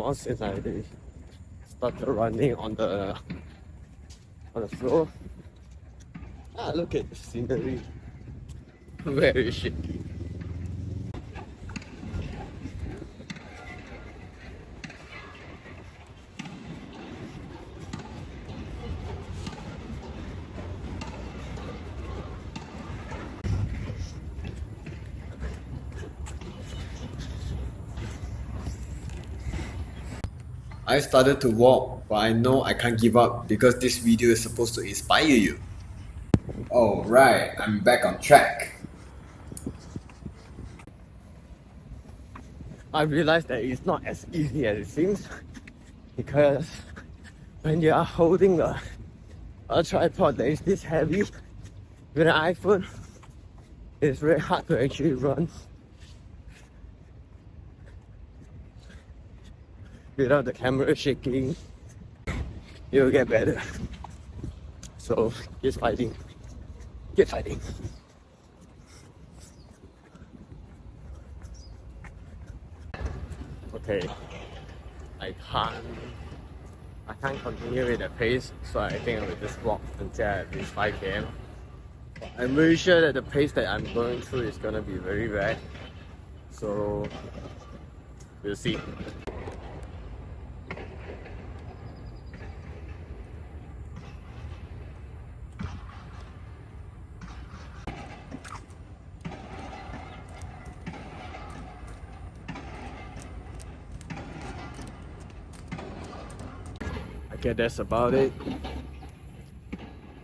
more since I started running on the floor. Ah, look at the scenery. Very shaky. I started to walk, but I know I can't give up because this video is supposed to inspire you. Alright, I'm back on track. I realized that it's not as easy as it seems because when you are holding a tripod that is this heavy with an iPhone, it's very hard to actually run without the camera shaking. You'll get better. So keep fighting. Keep fighting. Okay, I can't continue with the pace, so I think I will just walk until I reach 5 km. I'm very sure that the pace that I'm going through is gonna be very bad, so we'll see. Okay, that's about it.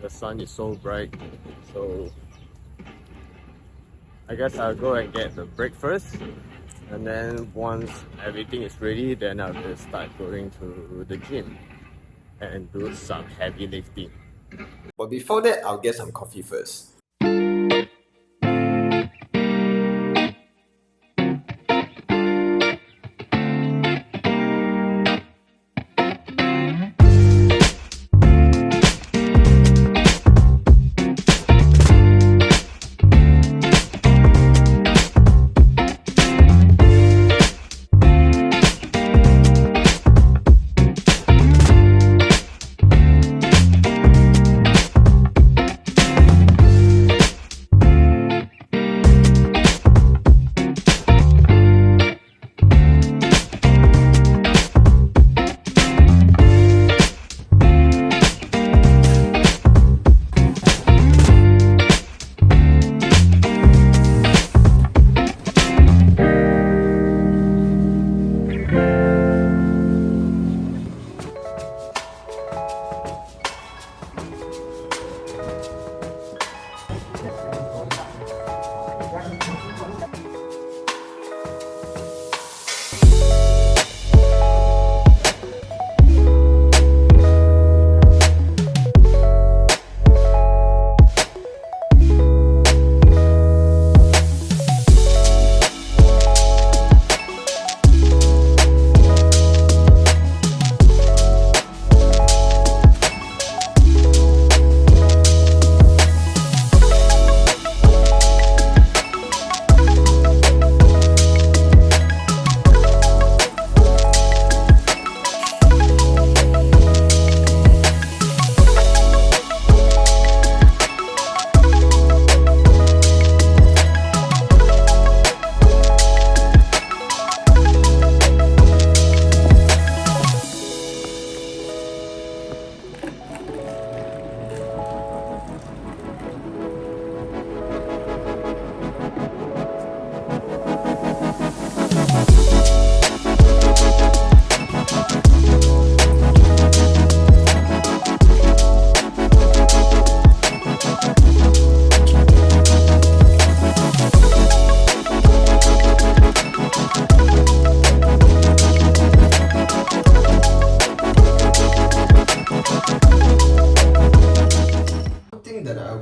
The sun is so bright, so I guess I'll go and get the breakfast, and then once everything is ready, then I'll just start going to the gym and do some heavy lifting. But before that, I'll get some coffee first.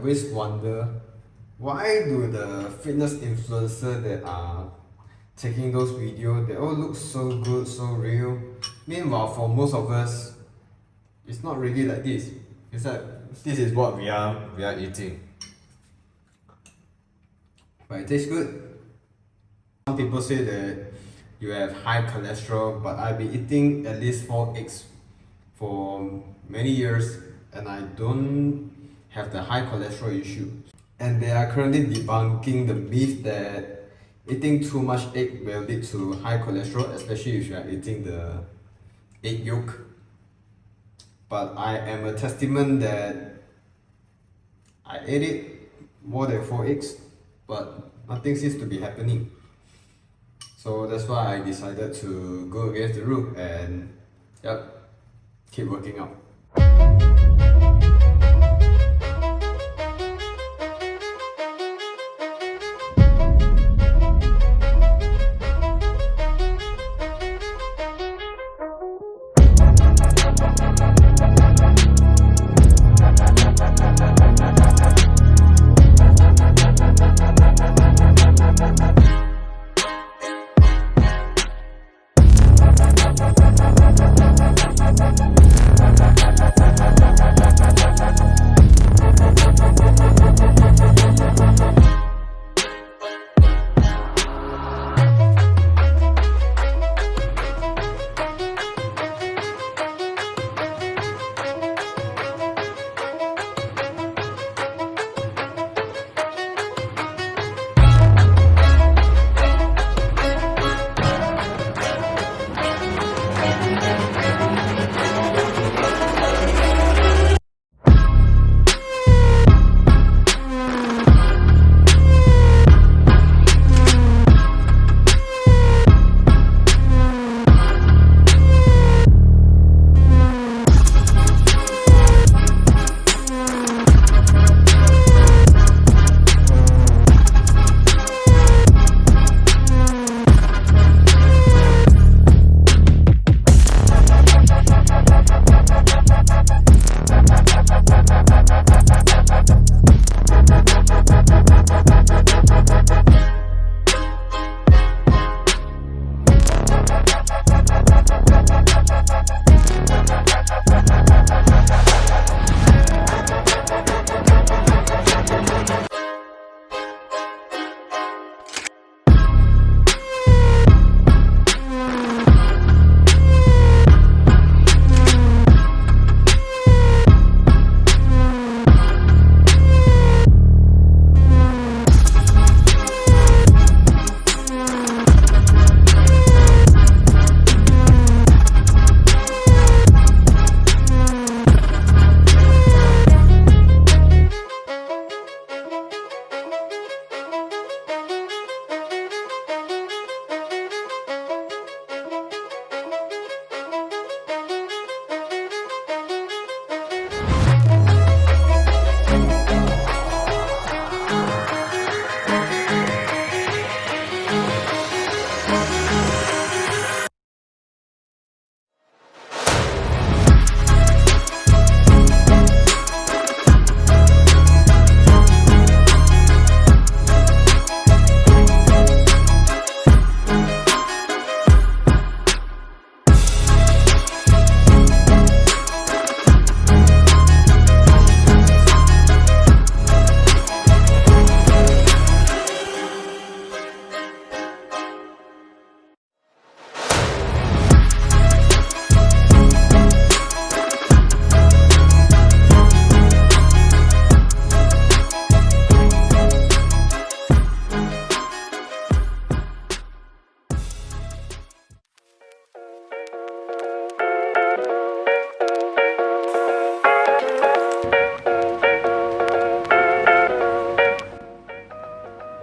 always wonder, why do the fitness influencers that are taking those videos, they all look so good, so real. Meanwhile, for most of us, it's not really like this. It's like, this is what we are eating. But it tastes good. Some people say that you have high cholesterol, but I've been eating at least 4 eggs for many years and I don't have the high cholesterol issue. And they are currently debunking the myth that eating too much egg will lead to high cholesterol, especially if you are eating the egg yolk. But I am a testament that I ate it more than 4 eggs, but nothing seems to be happening. So that's why I decided to go against the rule and keep working out.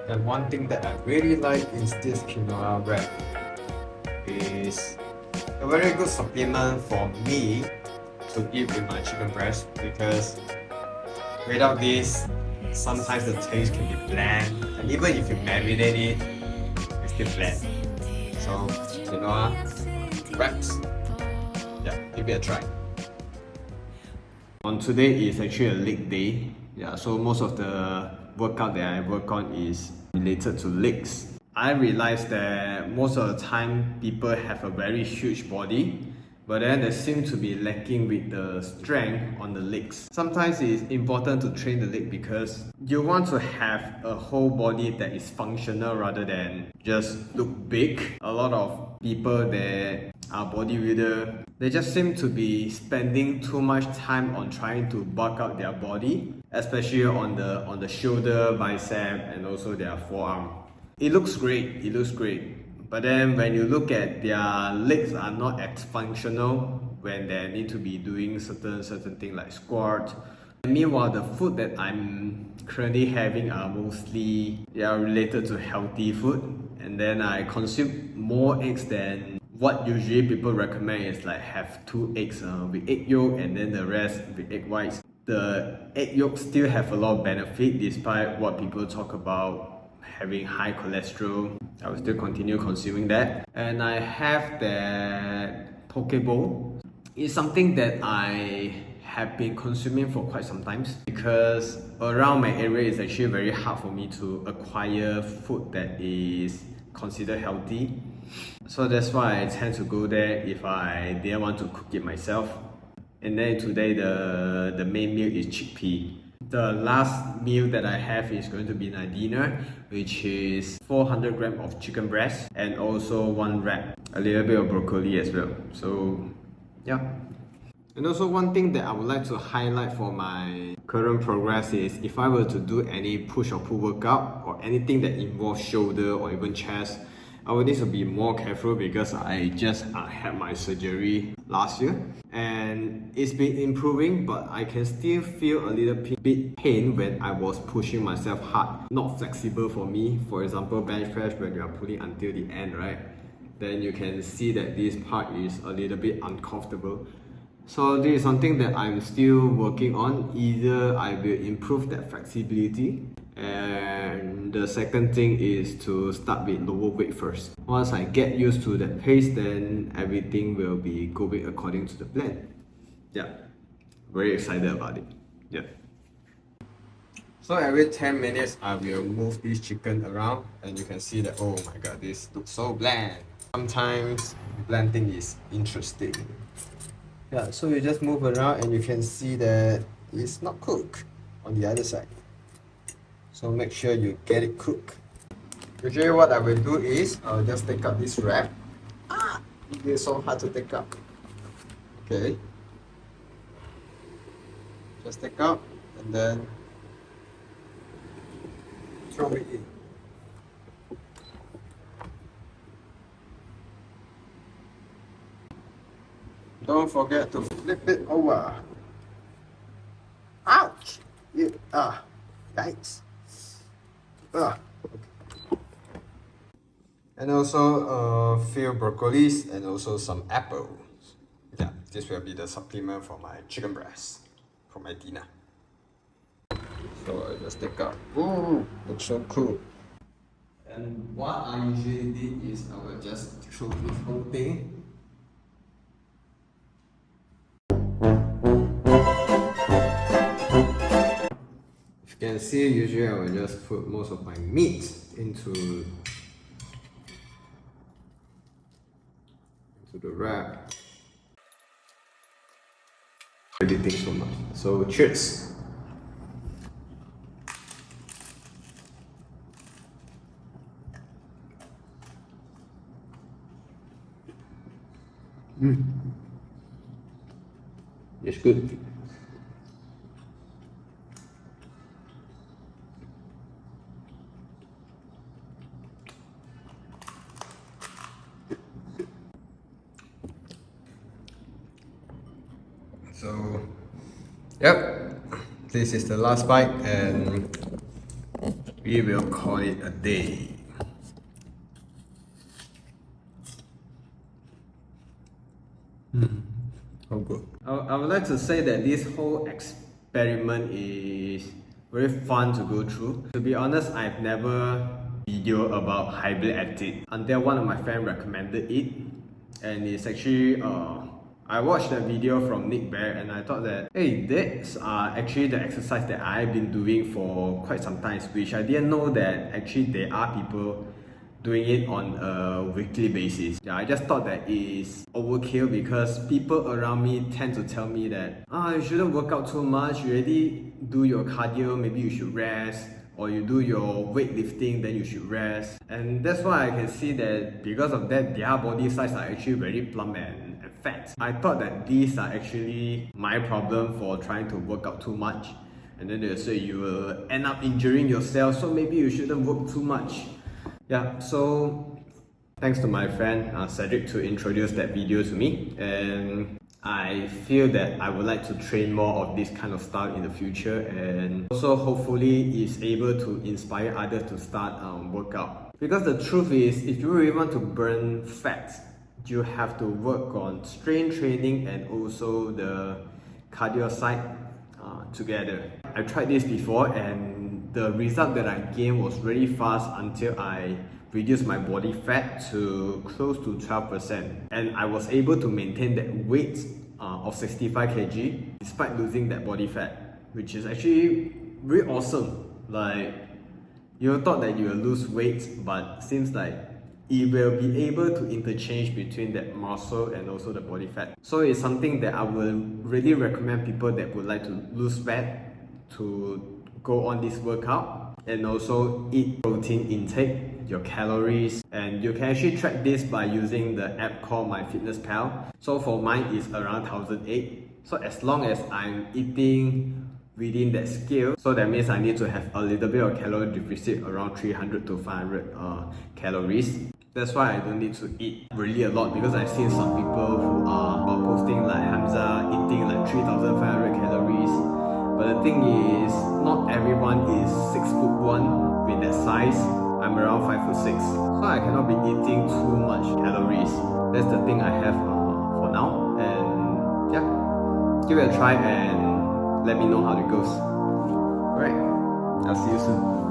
And one thing that I really like is this quinoa wrap. It's a very good supplement for me to eat with my chicken breast because without this, sometimes the taste can be bland, and even if you marinate it, it's still bland. So quinoa wraps, give it a try. On today is actually a leg day. So most of the workout that I work on is related to legs. I realized that most of the time people have a very huge body but then they seem to be lacking with the strength on the legs. Sometimes it's important to train the leg because you want to have a whole body that is functional rather than just look big. A lot of people that are bodybuilder, they just seem to be spending too much time on trying to bulk out their body, especially on the shoulder, bicep, and also their forearm. It looks great. But then when you look at their legs are not as functional when they need to be doing certain things like squat. Meanwhile, the food that I'm currently having are mostly related to healthy food, and then I consume more eggs than what usually people recommend is like have 2 eggs with egg yolk and then the rest with egg whites. The egg yolk still have a lot of benefit despite what people talk about having high cholesterol. I will still continue consuming that. And I have that poke bowl. It's something that I have been consuming for quite some time because around my area it's actually very hard for me to acquire food that is considered healthy. So that's why I tend to go there if I didn't want to cook it myself. And then today the main meal is chickpea. The last meal that I have is going to be my dinner, which is 400 grams of chicken breast and also 1 wrap, a little bit of broccoli as well. So yeah. And also one thing that I would like to highlight for my current progress is if I were to do any push or pull workout or anything that involves shoulder or even chest, I would need to be more careful because I just had my surgery last year and it's been improving, but I can still feel a little bit pain when I was pushing myself hard. Not flexible for me. For example, bench press when you are pulling until the end, right? Then you can see that this part is a little bit uncomfortable. So this is something that I'm still working on. Either I will improve that flexibility, and the second thing is to start with lower weight first. Once I get used to that pace, then everything will be going according to the plan. Yeah, very excited about it. Yeah. So every 10 minutes I will move this chicken around and you can see that, oh my god, this looks so bland. Sometimes blending is interesting. Yeah, so you just move around and you can see that it's not cooked on the other side. So make sure you get it cooked. Usually what I will do is I'll just take out this wrap. It is so hard to take out. Okay. Just take out and then throw it in. Don't forget to flip it over. Ouch! Yikes. Okay. And also few broccolis and also some apples. Yeah, this will be the supplement for my chicken breast for my dinner. So I just take out. Ooh, looks so cool. And what I usually did is I will just throw this whole thing. You can see usually I will just put most of my meat into the wrap. I did think so much. So cheers. It's good. So, yep, this is the last bite and we will call it a day. Oh good. I would like to say that this whole experiment is very fun to go through. To be honest, I've never video about hybrid athlete until one of my friends recommended it, and it's actually I watched that video from Nick Bear and I thought that, hey, that's actually the exercise that I've been doing for quite some time, which I didn't know that actually there are people doing it on a weekly basis. Yeah, I just thought that is overkill because people around me tend to tell me that you shouldn't work out too much, you already do your cardio, maybe you should rest, or you do your weightlifting, then you should rest. And that's why I can see that because of that, their body size are actually very plump and fat. I thought that these are actually my problem for trying to work out too much. And then they'll say you will end up injuring yourself, so maybe you shouldn't work too much. Yeah, so thanks to my friend Cedric to introduce that video to me, and I feel that I would like to train more of this kind of style in the future, and also hopefully is able to inspire others to start workout. Because the truth is, if you really want to burn fat, you have to work on strength training and also the cardio side together. I tried this before and the result that I gained was really fast until I reduced my body fat to close to 12%, and I was able to maintain that weight of 65 kg despite losing that body fat, which is actually really awesome. Like, you thought that you will lose weight, but seems like it will be able to interchange between that muscle and also the body fat. So it's something that I will really recommend people that would like to lose fat to go on this workout, and also eat protein intake, your calories, and you can actually track this by using the app called MyFitnessPal. So for mine is around 1008. So as long as I'm eating within that scale, so that means I need to have a little bit of calorie deficit around 300 to 500 calories. That's why I don't need to eat really a lot, because I've seen some people who are posting like Hamza eating like 3500 calories. But the thing is, not everyone is 6'1" with that size. I'm around 5'6", so I cannot be eating too much calories. That's the thing I have for now, and yeah, give it a try and let me know how it goes. Alright, I'll see you soon.